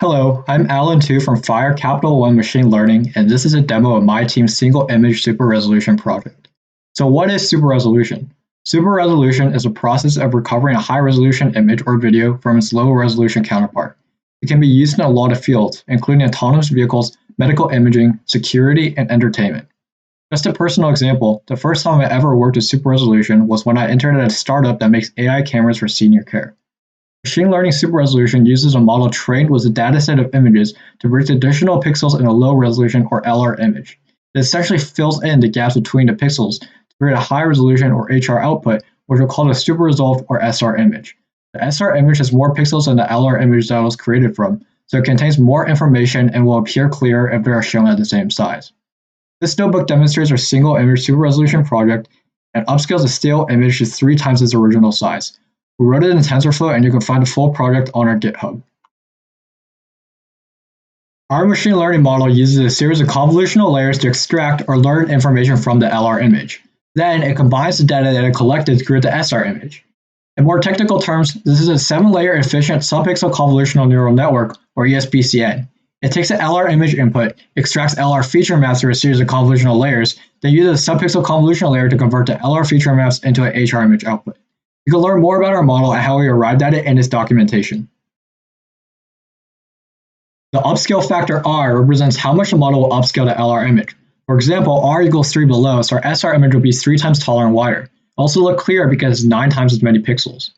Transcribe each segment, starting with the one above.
Hello, I'm Alan Tu from Fire Capital One Machine Learning, and this is a demo of my team's single image super resolution project. So what is super resolution? Super resolution is a process of recovering a high resolution image or video from its low resolution counterpart. It can be used in a lot of fields, including autonomous vehicles, medical imaging, security, and entertainment. Just a personal example, the first time I ever worked with super resolution was when I interned at a startup that makes AI cameras for senior care. Machine learning super resolution uses a model trained with a dataset of images to predict additional pixels in a low resolution or LR image. It essentially fills in the gaps between the pixels to create a high resolution or HR output, which we'll call a super resolved or SR image. The SR image has more pixels than the LR image that it was created from, so it contains more information and will appear clearer if they are shown at the same size. This notebook demonstrates our single image super resolution project and upscales a still image to 3 times its original size. We wrote it in TensorFlow, and you can find the full project on our GitHub. Our machine learning model uses a series of convolutional layers to extract or learn information from the LR image. Then it combines the data that it collected to create the SR image. In more technical terms, this is a 7-layer efficient subpixel convolutional neural network, or ESPCN. It takes an LR image input, extracts LR feature maps through a series of convolutional layers, then uses a subpixel convolutional layer to convert the LR feature maps into an HR image output. You can learn more about our model and how we arrived at it in this documentation. The upscale factor R represents how much the model will upscale the LR image. For example, R equals 3 below, so our SR image will be 3 times taller and wider. Also look clearer because it's 9 times as many pixels.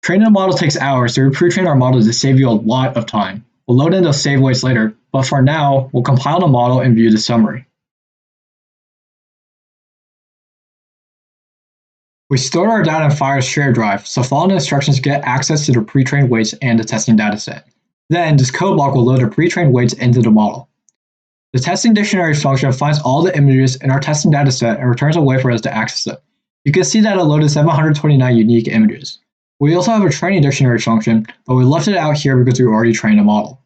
Training the model takes hours, so we pre-train our model to save you a lot of time. We'll load in those save weights later, but for now, we'll compile the model and view the summary. We store our data in Fire's shared drive, so follow the instructions to get access to the pre-trained weights and the testing dataset. Then, this code block will load the pre-trained weights into the model. The testing dictionary function finds all the images in our testing dataset and returns a way for us to access them. You can see that it loaded 729 unique images. We also have a training dictionary function, but we left it out here because we already trained a model.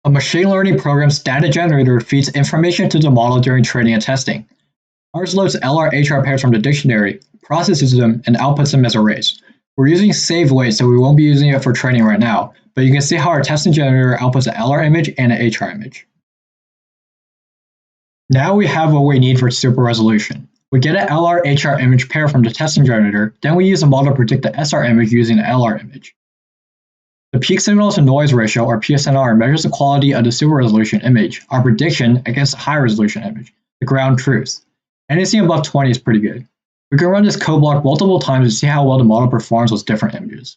A machine learning program's data generator feeds information to the model during training and testing. Ours loads LR-HR pairs from the dictionary, processes them, and outputs them as arrays. We're using save weight, so we won't be using it for training right now, but you can see how our testing generator outputs an LR image and an HR image. Now we have what we need for super resolution. We get an LR-HR image pair from the testing generator, then we use a model to predict the SR image using the LR image. The peak signal to noise ratio, or PSNR, measures the quality of the super resolution image, our prediction against the high resolution image, the ground truth. Anything above 20 is pretty good. We can run this code block multiple times to see how well the model performs with different images.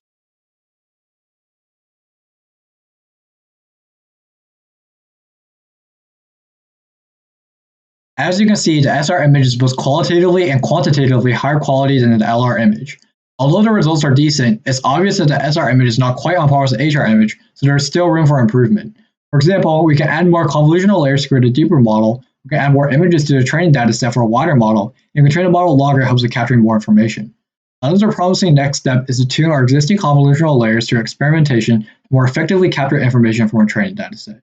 As you can see, the SR image is both qualitatively and quantitatively higher quality than the LR image. Although the results are decent, it's obvious that the SR image is not quite on par with the HR image, so there is still room for improvement. For example, we can add more convolutional layers to create a deeper model. We can add more images to the training dataset for a wider model, and we can train the model longer it helps with capturing more information. Another promising next step is to tune our existing convolutional layers through experimentation to more effectively capture information from our training dataset.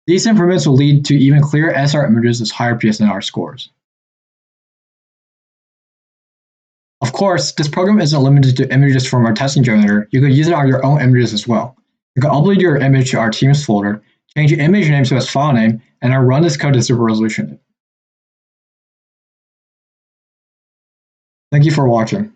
These improvements will lead to even clearer SR images with higher PSNR scores. Of course, this program isn't limited to images from our testing generator. You could use it on your own images as well. You can upload your image to our team's folder, change your image name to its file name, and then run this code to super resolution it. Thank you for watching.